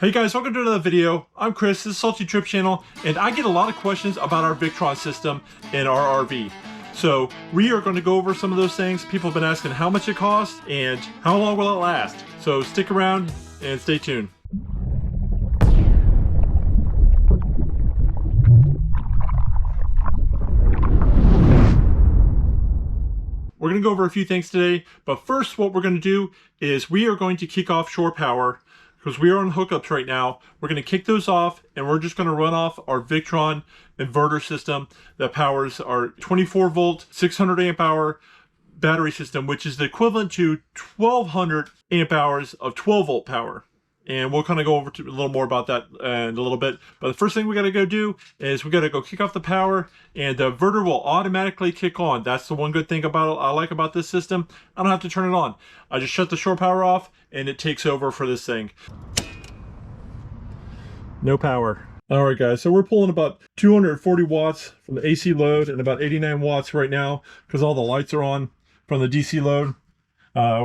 Hey guys, welcome to another video. I'm Chris, this is Salty Trip Channel, and I get a lot of questions about our Victron system in our RV. So we are going to go over some of those things. People have been asking how much it costs and how long will it last. So stick around and stay tuned. We're going to go over a few things today, but first what we're going to do is we are going to kick off shore power because we are on hookups right now. We're going to kick those off and we're just going to run off our Victron inverter system that powers our 24 volt, 600 amp hour battery system, which is the equivalent to 1200 amp hours of 12 volt power. And we'll kind of go over to a little more about that in a little bit. But the first thing we got to go do is we got to go kick off the power, and the inverter will automatically kick on. That's the one good thing I like about this system. I don't have to turn it on. I just shut the shore power off and it takes over for this thing. No power. All right guys, so we're pulling about 240 watts from the AC load and about 89 watts right now because all the lights are on from the DC load.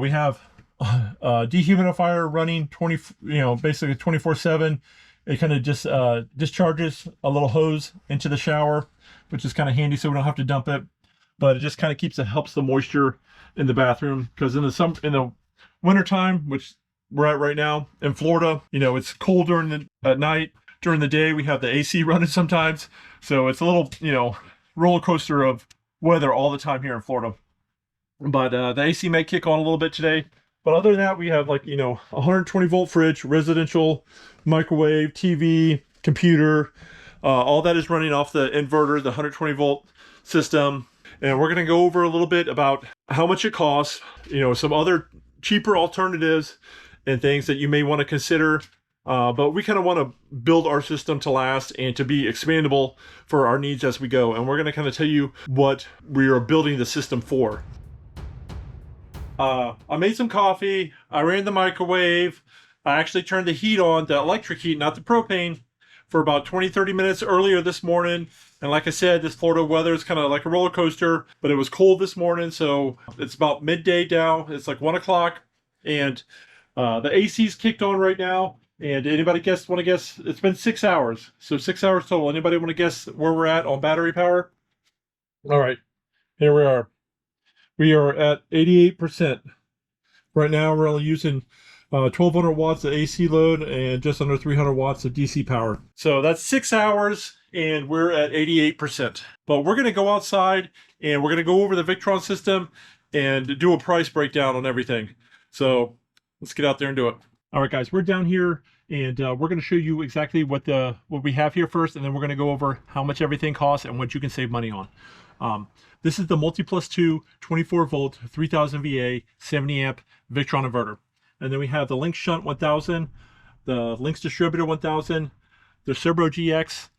We have dehumidifier running basically 24/7. It kind of just discharges a little hose into the shower, which is kind of handy so we don't have to dump it, but it just kind of helps the moisture in the bathroom, because in the winter time, which we're at right now in Florida, it's cold at night. During the day we have the AC running sometimes, so it's a little roller coaster of weather all the time here in Florida. But the AC may kick on a little bit today. But other than that, we have 120 volt fridge, residential, microwave, TV, computer. All that is running off the inverter, the 120 volt system. And we're going to go over a little bit about how much it costs, some other cheaper alternatives and things that you may want to consider. But we kind of want to build our system to last and to be expandable for our needs as we go. And we're going to kind of tell you what we are building the system for. I made some coffee, I ran the microwave, I actually turned the heat on, the electric heat, not the propane, for about 20-30 minutes earlier this morning. And like I said, this Florida weather is kind of like a roller coaster, but it was cold this morning, so it's about midday now. It's like 1 o'clock, and the AC's kicked on right now. And anybody want to guess? It's been 6 hours, so 6 hours total. Anybody want to guess where we're at on battery power? All right, here we are. We are at 88%. Right now we're only using 1200 watts of AC load and just under 300 watts of DC power. So that's 6 hours and we're at 88%. But we're going to go outside and we're going to go over the Victron system and do a price breakdown on everything. So let's get out there and do it. All right guys, we're down here and we're going to show you exactly what we have here first, and then we're going to go over how much everything costs and what you can save money on. This is the Multiplus 2 24 volt 3000 VA 70 amp Victron inverter. And then we have the Lynx Shunt 1000, the Lynx Distributor 1000, the Cerbo GX.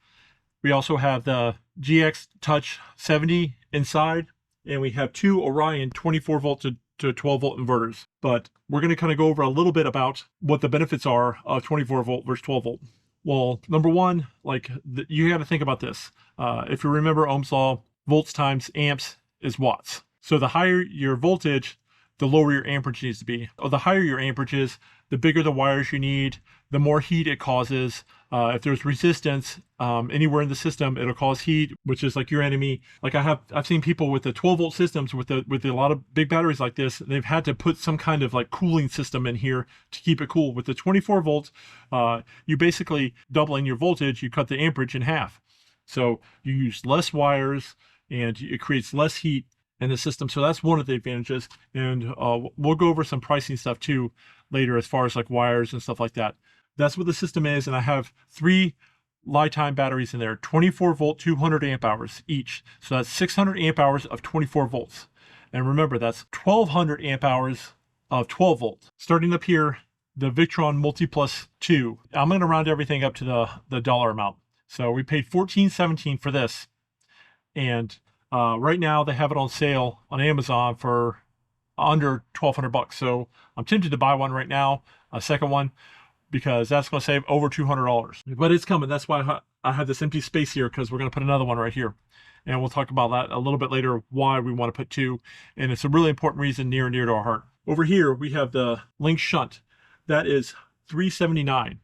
We also have the GX Touch 70 inside, and we have two Orion 24 volt to 12 volt inverters. But we're going to kind of go over a little bit about what the benefits are of 24 volt versus 12 volt. Well, number one, you got to think about this. If you remember Ohm's law, volts times amps is watts. So the higher your voltage, the lower your amperage needs to be. Or the higher your amperage is, the bigger the wires you need, the more heat it causes. If there's resistance anywhere in the system, it'll cause heat, which is like your enemy. Like I've seen people with the 12 volt systems with a lot of big batteries like this, they've had to put some kind of cooling system in here to keep it cool. With the 24 volts, you basically doubling your voltage, you cut the amperage in half. So you use less wires and it creates less heat in the system. So that's one of the advantages. And we'll go over some pricing stuff too later as far as wires and stuff like that. That's what the system is. And I have 3 LIThium batteries in there, 24 volt, 200 amp hours each. So that's 600 amp hours of 24 volts. And remember, that's 1200 amp hours of 12 volts. Starting up here, the Victron Multiplus 2. I'm going to round everything up to the dollar amount. So we paid $14.17 for this. And right now they have it on sale on Amazon for under $1,200. So I'm tempted to buy one right now, a second one, because that's going to save over $200. But it's coming. That's why I have this empty space here, because we're going to put another one right here. And we'll talk about that a little bit later, why we want to put 2. And it's a really important reason, near and dear to our heart. Over here, we have the Lynx Shunt. That is $379.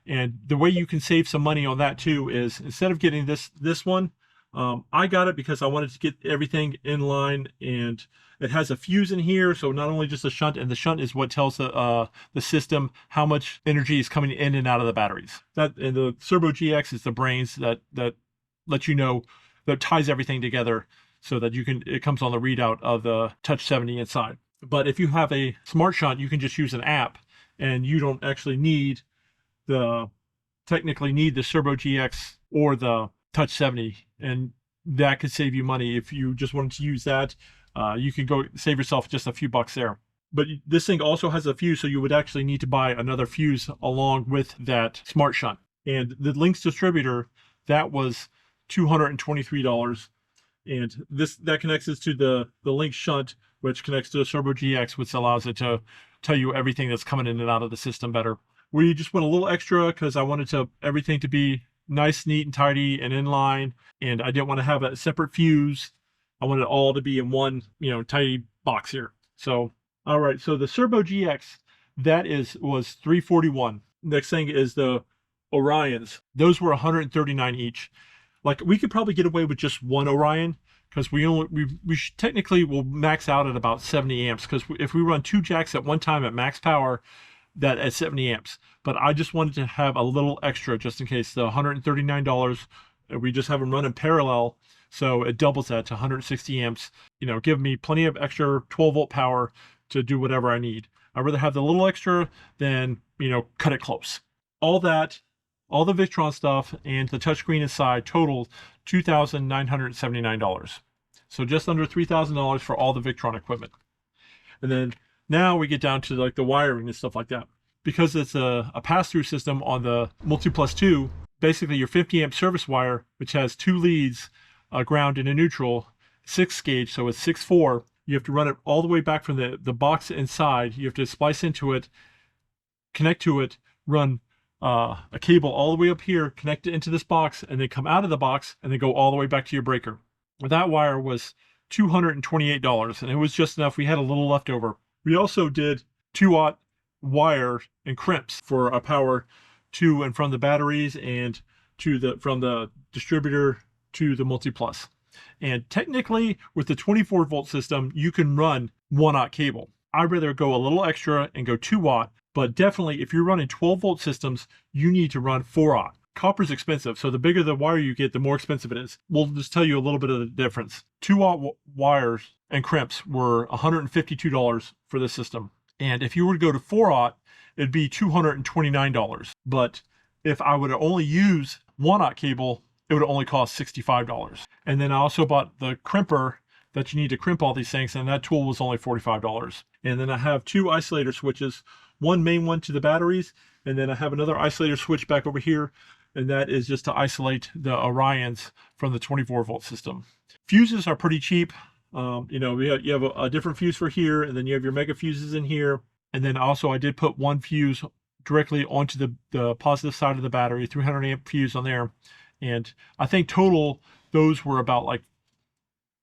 And the way you can save some money on that too is, instead of getting this one, I got it because I wanted to get everything in line, and it has a fuse in here. So not only just a shunt, and the shunt is what tells the system how much energy is coming in and out of the batteries. That, and the Servo GX is the brains that let you know, that ties everything together so that it comes on the readout of the Touch 70 inside. But if you have a smart shunt, you can just use an app, and you don't actually technically need the Servo GX or the Touch 70, and that could save you money. If you just wanted to use that, you can go save yourself just a few bucks there. But this thing also has a fuse, so you would actually need to buy another fuse along with that smart shunt. And the Lynx distributor, that was $223, and that connects us to the Lynx shunt, which connects to the Servo GX, which allows it to tell you everything that's coming in and out of the system better. We just went a little extra because I wanted everything to be nice, neat, and tidy and in line, and I didn't want to have a separate fuse. I wanted it all to be in one, tidy box here. So, all right, so the Servo GX, was $341. Next thing is the Orions. Those were $139 each. Like, we could probably get away with just one Orion, because we technically will max out at about 70 amps, because if we run 2 jacks at one time at max power, that at 70 amps. But I just wanted to have a little extra just in case. The $139, we just have them run in parallel, so it doubles that to 160 amps, give me plenty of extra 12-volt power to do whatever I need. I'd rather have the little extra than, cut it close. All the Victron stuff and the touchscreen inside totaled $2,979. So just under $3,000 for all the Victron equipment. And then now we get down to like the wiring and stuff like that. Because it's a pass-through system on the Multiplus 2, basically your 50 amp service wire, which has 2 leads, a ground and a neutral, 6 gauge, so it's 6/4. You have to run it all the way back from the box inside. You have to splice into it, connect to it, run a cable all the way up here, connect it into this box, and then come out of the box and then go all the way back to your breaker. That wire was $228, and it was just enough. We had a little left over. We also did 2-aught wire and crimps for a power to and from the batteries and from the distributor to the Multiplus. And technically, with the 24-volt system, you can run 1-aught cable. I'd rather go a little extra and go 2-aught, but definitely if you're running 12-volt systems, you need to run 4-aught. Copper's expensive, so the bigger the wire you get, the more expensive it is. We'll just tell you a little bit of the difference. 2-aught wires and crimps were $152 for this system. And if you were to go to 4-aught, it'd be $229. But if I would only use 1-aught cable, it would only cost $65. And then I also bought the crimper that you need to crimp all these things, and that tool was only $45. And then I have 2 isolator switches, one main one to the batteries, and then I have another isolator switch back over here, and that is just to isolate the Orions from the 24-volt system. Fuses are pretty cheap. You have a different fuse for here, and then you have your mega fuses in here. And then also I did put one fuse directly onto the positive side of the battery, 300 amp fuse on there. And I think total, those were about like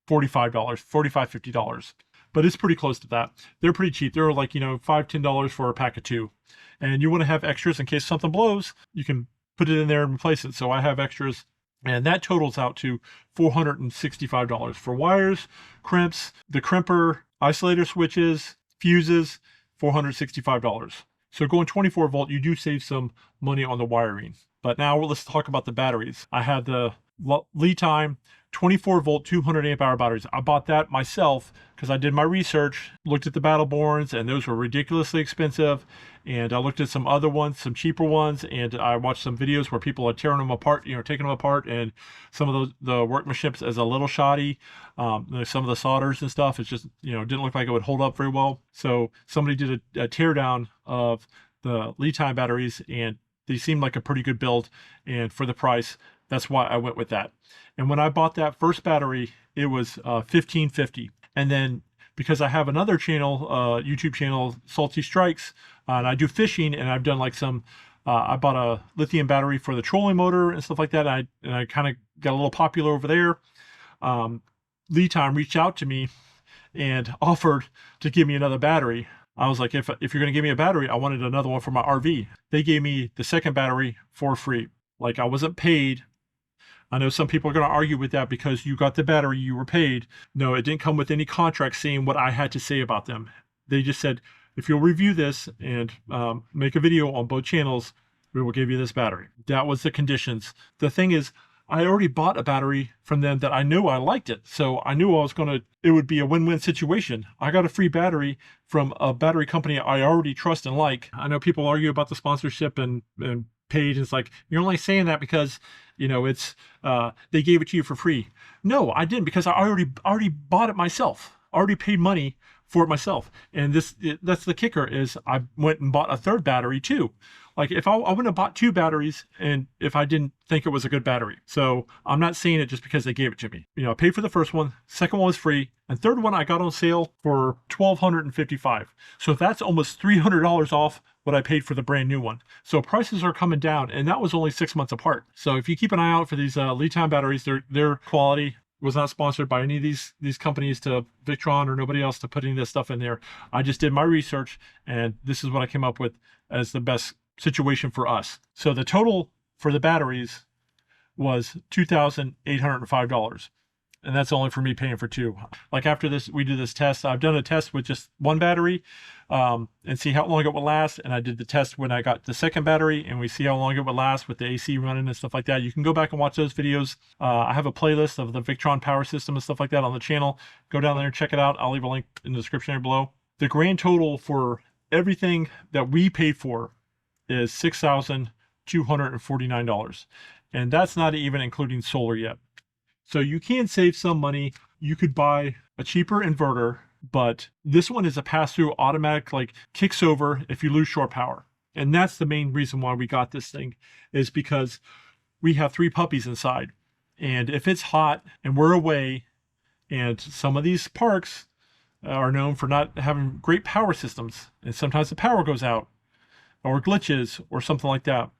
$45, $50. But it's pretty close to that. They're pretty cheap. They're like, $5, $10 for a pack of 2. And you want to have extras in case something blows, you can put it in there and replace it. So I have extras. And that totals out to $465 for wires, crimps, the crimper, isolator switches, fuses, $465. So going 24 volt, you do save some money on the wiring. But now let's talk about the batteries. I have the LIthium 24 volt 200 amp hour batteries. I bought that myself because I did my research, looked at the Battleborns, and those were ridiculously expensive. And I looked at some other ones, some cheaper ones, and I watched some videos where people are tearing them apart, taking them apart, and some of the workmanship is a little shoddy. Some of the solders and stuff, it's just, didn't look like it would hold up very well. So somebody did a tear down of the LIthium batteries, and they seemed like a pretty good build, and for the price, that's why I went with that. And when I bought that first battery, it was $15.50. And then because I have another channel, YouTube channel, Salty Strikes, and I do fishing, and I've done like some, I bought a lithium battery for the trolling motor and stuff like that. And I kind of got a little popular over there. LIthium reached out to me and offered to give me another battery. I was like, if you're going to give me a battery, I wanted another one for my RV. They gave me the second battery for free. Like I wasn't paid. I know some people are going to argue with that because you got the battery, you were paid. No, it didn't come with any contract saying what I had to say about them. They just said, if you'll review this and make a video on both channels, we will give you this battery. That was the conditions. The thing is, I already bought a battery from them that I knew I liked it. So I knew it would be a win-win situation. I got a free battery from a battery company I already trust and like. I know people argue about the sponsorship and paid. It's like, you're only saying that because, it's, they gave it to you for free. No, I didn't, because I already bought it myself. I already paid money for it myself. And that's the kicker, is I went and bought a third battery too. Like if I wouldn't have bought two batteries and if I didn't think it was a good battery. So I'm not saying it just because they gave it to me. I paid for the first one, second one was free, and third one I got on sale for $1,255. So that's almost $300 off what I paid for the brand new one. So prices are coming down, and that was only 6 months apart. So if you keep an eye out for these LIThium batteries, their quality was not sponsored by any of these companies to Victron or nobody else to put any of this stuff in there. I just did my research, and this is what I came up with as the best situation for us. So the total for the batteries was $2,805. And that's only for me paying for two. Like after this, we do this test. I've done a test with just one battery and see how long it will last. And I did the test when I got the second battery, and we see how long it would last with the AC running and stuff like that. You can go back and watch those videos. I have a playlist of the Victron power system and stuff like that on the channel. Go down there and check it out. I'll leave a link in the description here below. The grand total for everything that we paid for is $6,249. And that's not even including solar yet. So you can save some money. You could buy a cheaper inverter, but this one is a pass-through, automatic, like kicks over if you lose shore power. And that's the main reason why we got this thing, is because we have 3 puppies inside. And if it's hot and we're away, and some of these parks are known for not having great power systems, and sometimes the power goes out or glitches or something like that,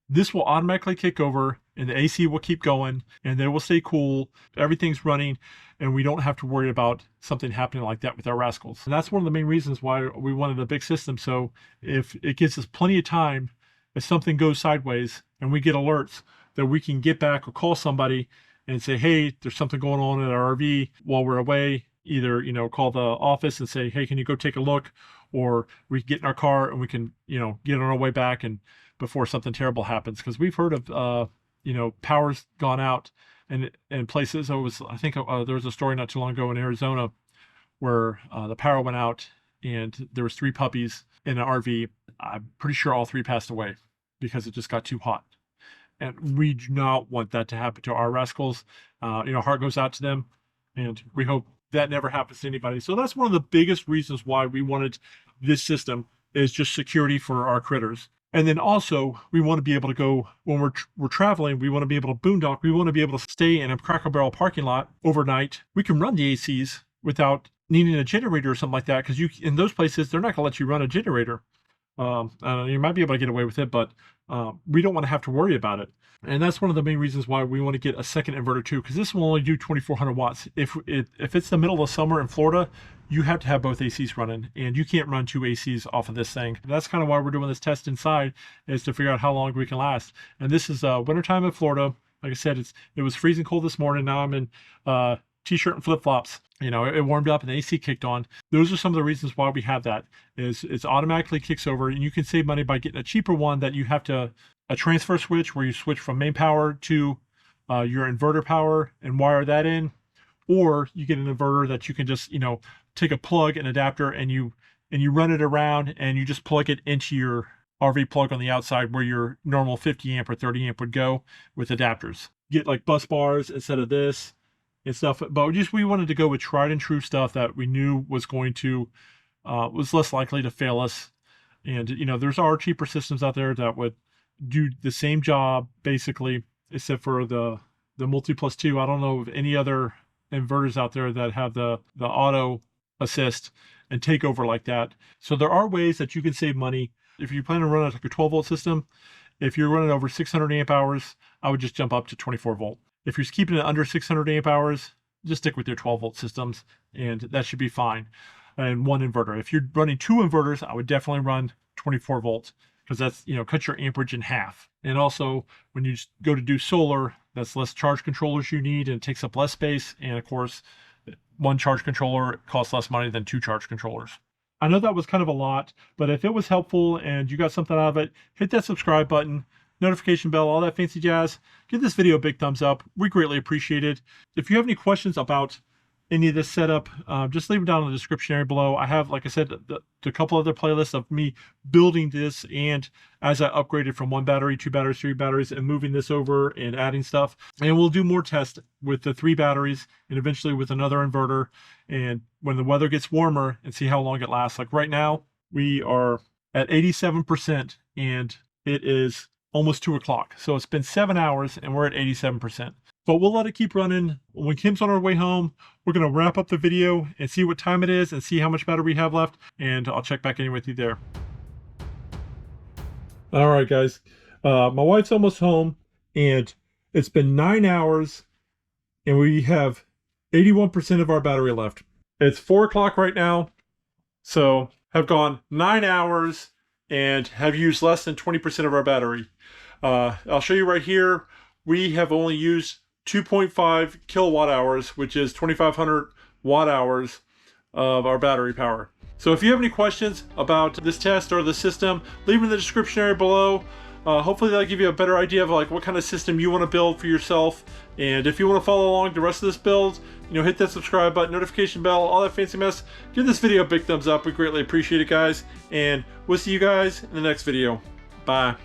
this will automatically kick over and the AC will keep going and then it will stay cool. Everything's running and we don't have to worry about something happening like that with our rascals. And that's one of the main reasons why we wanted a big system. So if it gives us plenty of time, if something goes sideways and we get alerts, that we can get back or call somebody and say, hey, there's something going on in our RV while we're away. Either, call the office and say, hey, can you go take a look? Or we can get in our car and we can, get on our way back and before something terrible happens. Because we've heard of, power's gone out and places. I think there was a story not too long ago in Arizona where the power went out and there was 3 puppies in an RV. I'm pretty sure all 3 passed away because it just got too hot. And we do not want that to happen to our rascals. Heart goes out to them, and we hope that never happens to anybody. So that's one of the biggest reasons why we wanted this system, is just security for our critters. And then also we want to be able to go when we're traveling, we want to be able to boondock. We want to be able to stay in a Cracker Barrel parking lot overnight. We can run the ACs without needing a generator or something like that. Because in those places, they're not going to let you run a generator. You might be able to get away with it, but we don't want to have to worry about it. And that's one of the main reasons why we want to get a second inverter too, because this will only do 2,400 watts. If it's the middle of summer in Florida, you have to have both ACs running, and you can't run 2 ACs off of this thing. And that's kind of why we're doing this test inside, is to figure out how long we can last. And this is wintertime in Florida. Like I said, it was freezing cold this morning. Now I'm in t-shirt and flip-flops. It warmed up and the AC kicked on. Those are some of the reasons why we have that, is it's automatically kicks over, and you can save money by getting a cheaper one that you have a transfer switch where you switch from main power to your inverter power and wire that in, or you get an inverter that you can just, take a plug and adapter and you run it around and you just plug it into your RV plug on the outside where your normal 50 amp or 30 amp would go with adapters. Get like bus bars instead of this and stuff, but we wanted to go with tried and true stuff that we knew was going to was less likely to fail us. And there's our cheaper systems out there that would do the same job basically, except for the Multiplus 2. I don't know of any other inverters out there that have the auto assist and take over like that. So there are ways that you can save money. If you plan to run like a 12 volt system, if you're running over 600 amp hours, I would just jump up to 24 volt. If you're keeping it under 600 amp hours, just stick with your 12 volt systems and that should be fine. and one inverter. If you're running two inverters, I would definitely run 24 volts, because that's, you know, cut your amperage in half. And also when you go to do solar, that's less charge controllers you need, and it takes up less space. And of course, one charge controller costs less money than two charge controllers. I know that was kind of a lot, but if it was helpful and you got something out of it, hit that subscribe button, notification bell, all that fancy jazz. Give this video a big thumbs up. We greatly appreciate it. If you have any questions about any of this setup, just leave them down in the description area below. I have, like I said, a couple other playlists of me building this, and as I upgraded from one battery, two batteries, three batteries, and moving this over and adding stuff. And we'll do more tests with the 3 batteries and eventually with another inverter, and when the weather gets warmer, and see how long it lasts. Like right now, we are at 87%, and it is almost 2 o'clock. So it's been 7 hours and we're at 87%. But we'll let it keep running. When Kim's on our way home, we're going to wrap up the video and see what time it is and see how much battery we have left. And I'll check back in with you there. All right, guys. My wife's almost home, and it's been 9 hours and we have 81% of our battery left. It's 4 o'clock right now. So have gone 9 hours and have used less than 20% of our battery. I'll show you right here. We have only used 2.5 kilowatt hours, which is 2,500 watt hours of our battery power. So if you have any questions about this test or the system, leave them in the description area below. Hopefully that'll give you a better idea of like what kind of system you want to build for yourself. And if you want to follow along the rest of this build, you know, hit that subscribe button, notification bell, all that fancy mess. Give this video a big thumbs up. We greatly appreciate it, guys. And we'll see you guys in the next video. Bye.